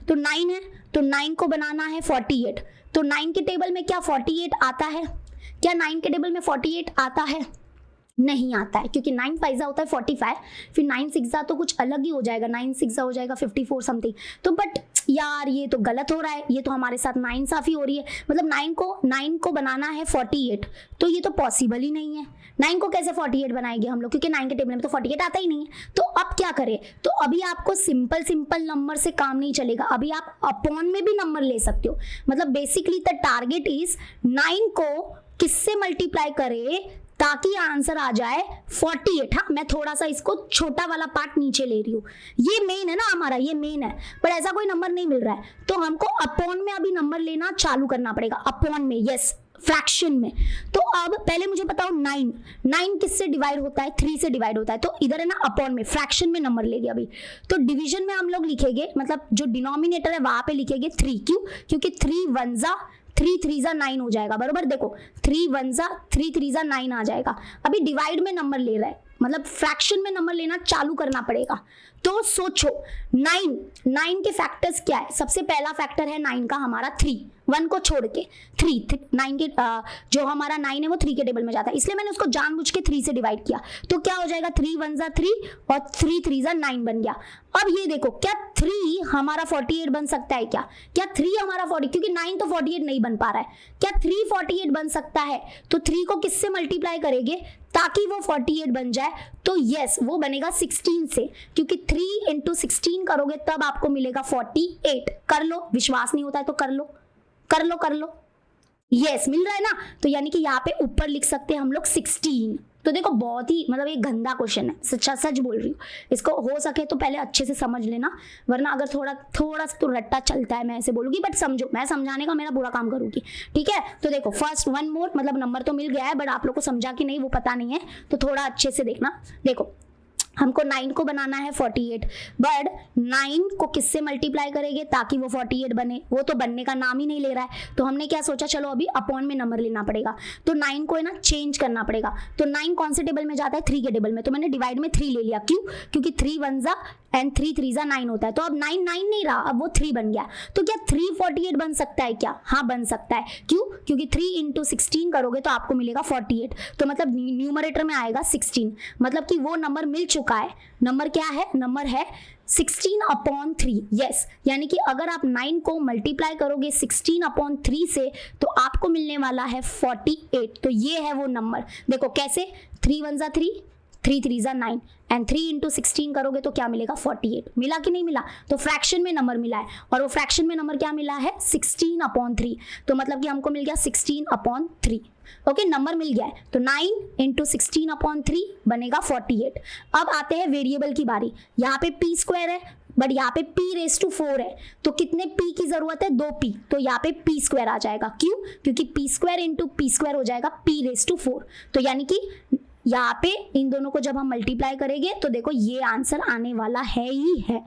तो 9 है, तो 9 को बनाना है 48, तो 9 के टेबल में क्या 48 आता है? क्या 9 के टेबल में 48 आता है? नहीं आता है, क्योंकि 9 5 होता है 45, फिर 9 6 तो कुछ अलग ही हो जाएगा, 9 6 हो जाएगा 54 समथिंग। तो बट यार ये तो गलत हो रहा है, ये तो हमारे साथ नाइंसाफी हो रही है। मतलब 9 को बनाना है 48, तो ये तो पॉसिबल ही नहीं है। 9 को कैसे 48 बनाएंगे हम लोग, क्योंकि 9 के टेबल में तो 48 आता ही नहीं है। तो अब क्या करें? तो अभी आपको सिंपल नंबर से काम नहीं चलेगा, अभी आप अपॉन में भी नंबर ले सकते हो। मतलब बेसिकली द टारगेट इज 9 को किससे मल्टीप्लाई करें ताकि आंसर आ जाए 48। हाँ, मैं थोड़ा सा इसको छोटा वाला पार्ट नीचे ले रही हूँ, ये मेन है ना हमारा, ये मेन है, पर ऐसा कोई नंबर नहीं मिल रहा है तो हमको अपॉन में अभी नंबर लेना चालू करना पड़ेगा, अपॉन में, यस, फ्रैक्शन में। तो अब पहले मुझे बताओ 9 किससे डिवाइड होता है? 3 से डिवाइड होता है। तो इधर है ना अपॉन में, फ्रैक्शन में नंबर लेंगे अभी। तो डिवीजन में हम लोग लिखेंगे, मतलब जो डिनोमिनेटर है वहां पे लिखेंगे 3। क्यों? क्योंकि 3 1 जा 3 3 जा 9 हो जाएगा, बरोबर। देखो 3 1 जा 3 3 जा 9 आ जाएगा। अभी डिवाइड में नंबर ले रहा है, मतलब फ्रैक्शन में नंबर लेना चालू करना पड़ेगा। तो सोचो 9 के फैक्टर्स क्या है? सबसे पहला फैक्टर है 9 का हमारा 3, 1 को छोड़ के 9 के जो हमारा 9 है वो 3 के टेबल में जाता है, इसलिए मैंने उसको जानबूझ के 3 से डिवाइड किया। तो क्या हो जाएगा? 3 1 जा 3 और 3 3 जा 9 बन गया। अब ये देखो, क्या 3 हमारा 48 बन सकता है? क्या 3 हमारा 40, क्योंकि 9 तो 48 नहीं बन पा रहा है, क्या 3 48 बन सकता है? तो 3 को किससे मल्टीप्लाई करेंगे ताकि वो 48 बन जाए? तो यस, वो बनेगा 16 से, क्योंकि 3 इंटू 16 करोगे तब आपको मिलेगा 48। कर लो, विश्वास नहीं होता है तो कर लो। यस, मिल रहा है ना। तो यानी कि यहाँ पे ऊपर लिख सकते हैं हम लोग 16। तो देखो बहुत ही मतलब एक गंदा क्वेश्चन है, सच बोल रही हूँ। इसको हो सके तो पहले अच्छे से समझ लेना, वरना अगर थोड़ा सा तो रट्टा चलता है, मैं ऐसे बोलूँगी, बट समझो, मैं समझाने का मेरा पूरा काम करूँगी, ठीक है। तो देखो फर्स्ट वन मोर, मतलब नंबर तो मिल गया है, बट आप लोग को समझा कि नहीं वो पता नहीं है, तो थोड़ा अच्छे से देखना। देखो हमको 9 को बनाना है 48, बट 9 को किससे मल्टीप्लाई करेंगे ताकि वो 48 बने? वो तो बनने का नाम ही नहीं ले रहा है। तो हमने क्या सोचा, चलो अभी अपॉन में नंबर लेना पड़ेगा, तो 9 को है ना चेंज करना पड़ेगा। तो 9 कौन से टेबल में जाता है? 3 के टेबल में। तो मैंने डिवाइड में 3 ले लिया। क्यों? क्योंकि 3 1 जा एंड 3 3 जा 9 होता है। तो अब 9 9 नहीं रहा, अब वो 3 बन गया। तो क्या 3 48 बन सकता है क्या? हाँ बन सकता है। क्यों? क्योंकि 3 इंटू 16 करोगे तो आपको मिलेगा 48, तो मतलब न्यूमरेटर में आएगा 16, मतलब कि वो नंबर मिल चुका है। नंबर क्या है? नंबर है 16/3। यस, यानी कि अगर आप 9 को मल्टीप्लाई करोगे 16/3 से तो आपको मिलने वाला है 48। तो ये है वो नंबर। देखो कैसे, 3 1 जा 3, 3 3 ज़ा 9 एंड 3 इंटू 16 करोगे तो क्या मिलेगा 48। मिला कि नहीं मिला? तो फ्रैक्शन में नंबर मिला है और वो फ्रैक्शन में नंबर क्या मिला है 16/3। तो मतलब कि हमको मिल गया 16/3। ओके, नंबर मिल गया है। तो 9 इंटू 16/3 बनेगा 48। अब आते हैं वेरिएबल की बारी। यहाँ पे p स्क्वायर है बट यहाँ पे p⁴ है, तो कितने p की जरूरत है? 2p। तो यहाँ पे p स्क्वायर आ जाएगा। क्यों? क्योंकि p square into p square हो जाएगा p⁴। तो यानी कि यहाँ पे इन दोनों को जब हम मल्टीप्लाई करेंगे तो देखो ये आंसर आने वाला है ही है।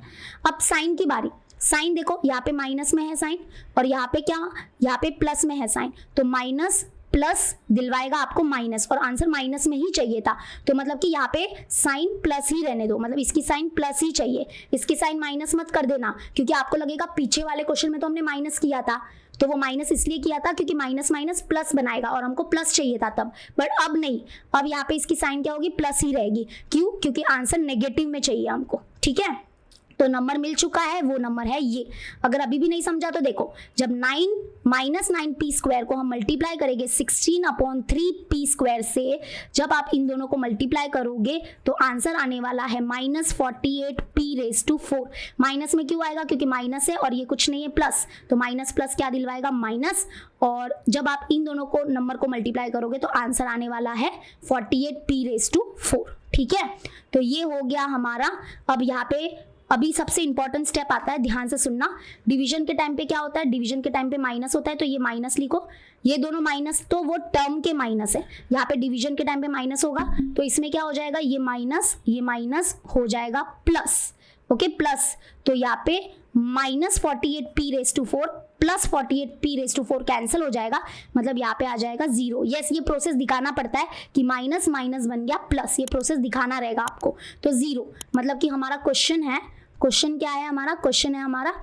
अब साइन की बारी। साइन देखो, यहाँ पे माइनस में है साइन और यहाँ पे क्या, यहाँ पे प्लस में है साइन। तो माइनस प्लस दिलवाएगा आपको माइनस और आंसर माइनस में ही चाहिए था। तो मतलब कि यहाँ पे साइन प्लस ही रहने दो, मतलब इसकी साइन प्लस ही चाहिए, इसकी साइन माइनस मत कर देना, क्योंकि आपको लगेगा पीछे वाले क्वेश्चन में तो हमने माइनस किया था। तो वो माइनस इसलिए किया था क्योंकि माइनस माइनस प्लस बनाएगा और हमको प्लस चाहिए था तब, बट अब नहीं, अब यहाँ पे इसकी साइन क्या होगी? प्लस ही रहेगी। क्यों? क्योंकि आंसर नेगेटिव में चाहिए हमको। ठीक है, तो नंबर मिल चुका है, वो नंबर है ये। अगर अभी भी नहीं समझा तो देखो, जब 9 को हम मल्टीप्लाई करेंगे 16/3p² से, जब आप इन दोनों को मल्टीप्लाई करोगे तो आंसर आने वाला है -48p⁴। माइनस में क्यों आएगा? क्योंकि माइनस है और ये कुछ नहीं है प्लस, तो माइनस प्लस क्या दिलवाएगा? माइनस। और जब आप इन दोनों को नंबर को मल्टीप्लाई करोगे तो आंसर आने वाला है 48p⁴। ठीक है, तो ये हो गया हमारा। अब यहाँ पे अभी सबसे इंपॉर्टेंट स्टेप आता है, ध्यान से सुनना। डिवीजन के टाइम पे क्या होता है? डिवीजन के टाइम पे माइनस होता है, तो ये माइनस लिखो। ये दोनों माइनस तो वो टर्म के माइनस है, यहाँ पे डिवीजन के टाइम पे माइनस होगा तो इसमें क्या हो जाएगा? ये माइनस हो जाएगा प्लस। Okay, plus. तो यहाँ पे -48p⁴ प्लस 48p⁴ कैंसिल हो जाएगा, मतलब यहाँ पे आ जाएगा 0। यस, ये प्रोसेस दिखाना पड़ता है कि माइनस माइनस बन गया प्लस, ये प्रोसेस दिखाना रहेगा आपको। तो 0 मतलब कि हमारा क्वेश्चन है, क्वेश्चन क्या है हमारा? क्वेश्चन है हमारा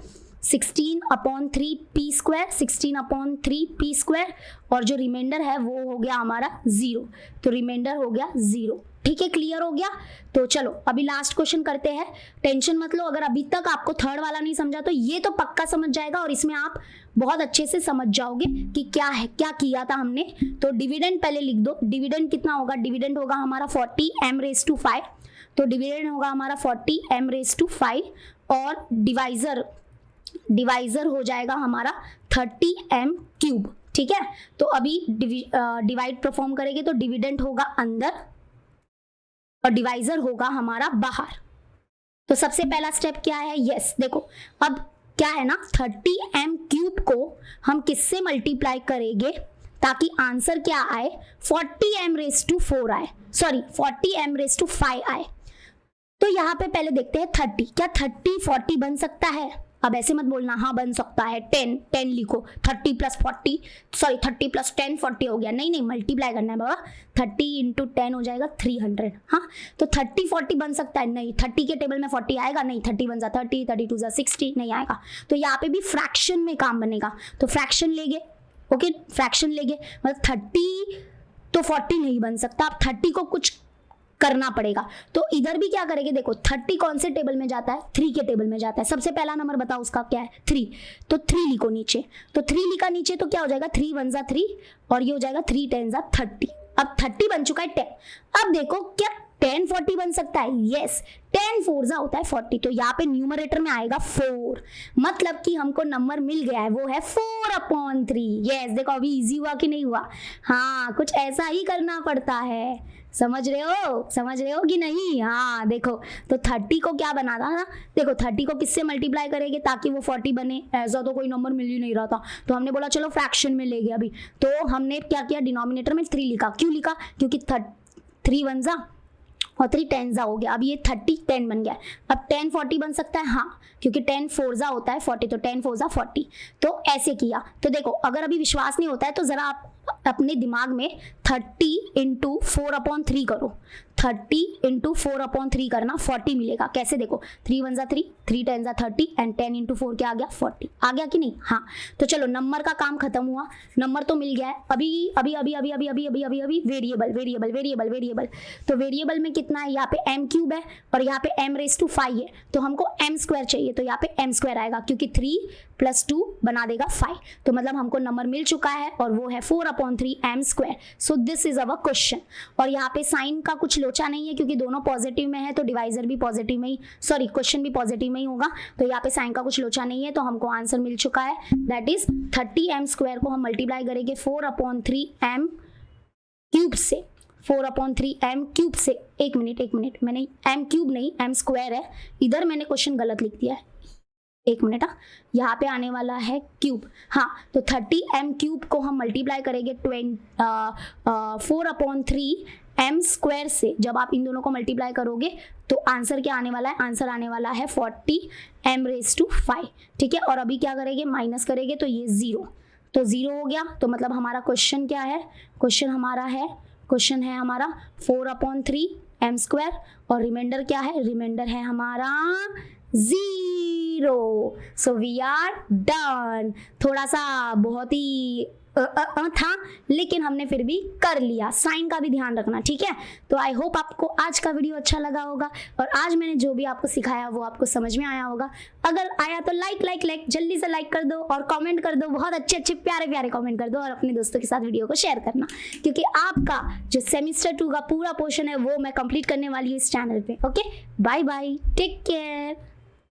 16/3p² और जो रिमाइंडर है वो हो गया हमारा 0। तो रिमाइंडर हो गया 0। ठीक है, क्लियर हो गया? तो चलो अभी लास्ट क्वेश्चन करते हैं। टेंशन मत लो, अगर अभी तक आपको थर्ड वाला नहीं समझा तो ये तो पक्का समझ जाएगा और इसमें आप बहुत अच्छे से समझ जाओगे कि क्या है, क्या किया था हमने। तो डिविडेंड पहले लिख दो। डिविडेंड कितना होगा? डिविडेंड होगा हमारा 40m⁵। तो डिविडेंड होगा हमारा 40m⁵ और डिवाइजर हो जाएगा हमारा 30m³। ठीक है, तो अभी डिवाइड परफॉर्म करेंगे तो डिविडेंड होगा अंदर और डिवाइजर होगा हमारा बाहर। तो सबसे पहला स्टेप क्या है? यस, देखो अब क्या है ना, 30m³ को हम किससे मल्टीप्लाई करेंगे ताकि आंसर क्या आए? 40m⁴ आए, सॉरी 40m⁵ आए। तो यहाँ पे पहले देखते हैं 30, क्या 30 40 बन सकता है? अब ऐसे मत बोलना, हाँ बन सकता है। 10 लिखो, 30 + 40 सॉरी 30 + 10 40 हो गया। नहीं मल्टीप्लाई करना है बाबा, 30 × 10 हो जाएगा 300। हाँ, तो 30 40 बन सकता है? नहीं। 30 के टेबल में 40 आएगा? नहीं। 30 × 1 = 30, 32 × 60 नहीं आएगा। तो यहाँ पे भी फ्रैक्शन में काम बनेगा, तो फ्रैक्शन लेंगे। ओके, फ्रैक्शन लेंगे, मतलब 30 तो 40 नहीं बन सकता, अब 30 को कुछ करना पड़ेगा। तो इधर भी क्या करेंगे? देखो 30 कौन से टेबल में जाता है? 3 के टेबल में जाता है। सबसे पहला नंबर बताओ उसका क्या है? 3। तो 3 लिखो नीचे, तो 3 लिखा नीचे तो क्या हो जाएगा? 3 × 1 = 3 और ये हो जाएगा 3 × 10 = 30। अब 30 बन चुका है 10। अब देखो क्या 10 40 बन सकता है? यस, 10 4 होता है 40। तो यहाँ पे न्यूमरेटर में आएगा 4, मतलब कि हमको नंबर मिल गया है, वो है 4/3। यस, देखो अभी इजी हुआ कि नहीं हुआ? हाँ, कुछ ऐसा ही करना पड़ता है। समझ रहे हो कि नहीं? हाँ देखो, तो 30 को क्या बनाना था? देखो 30 को किससे मल्टीप्लाई करेंगे ताकि वो 40 बने? ऐसा तो कोई नंबर मिल ही नहीं रहा था, तो हमने बोला चलो फ्रैक्शन में ले गए अभी। तो हमने क्या किया? डिनोमिनेटर में 3 लिखा। क्यों लिखा? क्योंकि 3 1 और 3 10 हो गया। अब ये 30 10 बन गया। अब 10 40 बन सकता है? हाँ, क्योंकि 10 4 होता है 40, तो 10 4 40। तो ऐसे किया। तो देखो अगर अभी विश्वास नहीं होता है तो जरा आप अपने दिमाग में 30 × 4/3 करो। 30 × 4/3 करना, 40 मिलेगा। कैसे? देखो 3 1 = 3, 3 10 = 30 एंड 10 × 4 क्या आ गया? 40। आ गया कि नहीं? हाँ, तो चलो नंबर का काम खत्म हुआ, नंबर तो मिल गया है। अभी वेरिएबल। तो वेरिएबल में कितना है? यहाँ पे m³ है और यहाँ पे m⁵ है, तो हमको m² चाहिए, तो यहाँ पे m² आएगा क्योंकि 3 + 2 बना देगा 5। तो मतलब हमको नंबर मिल चुका है और वो है 4/3 m²। So this is our question. और यहाँ पे साइन का कुछ लोचा नहीं है क्योंकि दोनों पॉजिटिव में है, तो डिवाइजर भी पॉजिटिव में ही, सॉरी क्वेश्चन भी पॉजिटिव में ही होगा, तो यहाँ पे साइन का कुछ लोचा नहीं है, तो हमको आंसर मिल चुका है, दैट इज 30m² को हम मल्टीप्लाई करेंगे 4/3m क्यूब से, 4/3m क्यूब से। एक मिनट, मैंने m क्यूब नहीं m² है, इधर मैंने क्वेश्चन गलत लिख दिया है, एक मिनट, यहाँ पे आने वाला है क्यूब, हाँ, तो 30m³ को हम मल्टीप्लाई करेंगे 4/3m² से। जब आप इन दोनों को मल्टीप्लाई करोगे तो आंसर क्या आने वाला है, आंसर आने वाला है 40m⁵, ठीक है। और अभी क्या करेंगे, माइनस करेंगे तो ये 0, तो 0 हो गया, तो मतलब हमारा क्वेश्चन क्या है, क्वेश्चन है हमारा 4/3m² और रिमाइंडर क्या है, रिमाइंडर है हमारा 0। So we are done. थोड़ा सा बहुत ही था, लेकिन हमने फिर भी कर लिया। साइन का भी ध्यान रखना, ठीक है। तो आई होप आपको आज का वीडियो अच्छा लगा होगा और आज मैंने जो भी आपको सिखाया वो आपको समझ में आया होगा। अगर आया तो लाइक जल्दी से लाइक कर दो और कमेंट कर दो, बहुत अच्छे प्यारे कमेंट कर दो और अपने दोस्तों के साथ वीडियो को शेयर करना, क्योंकि आपका जो सेमेस्टर 2 का पूरा पोर्शन है वो मैं कंप्लीट करने वाली हूँ इस चैनल पे। Okay, bye bye, take care.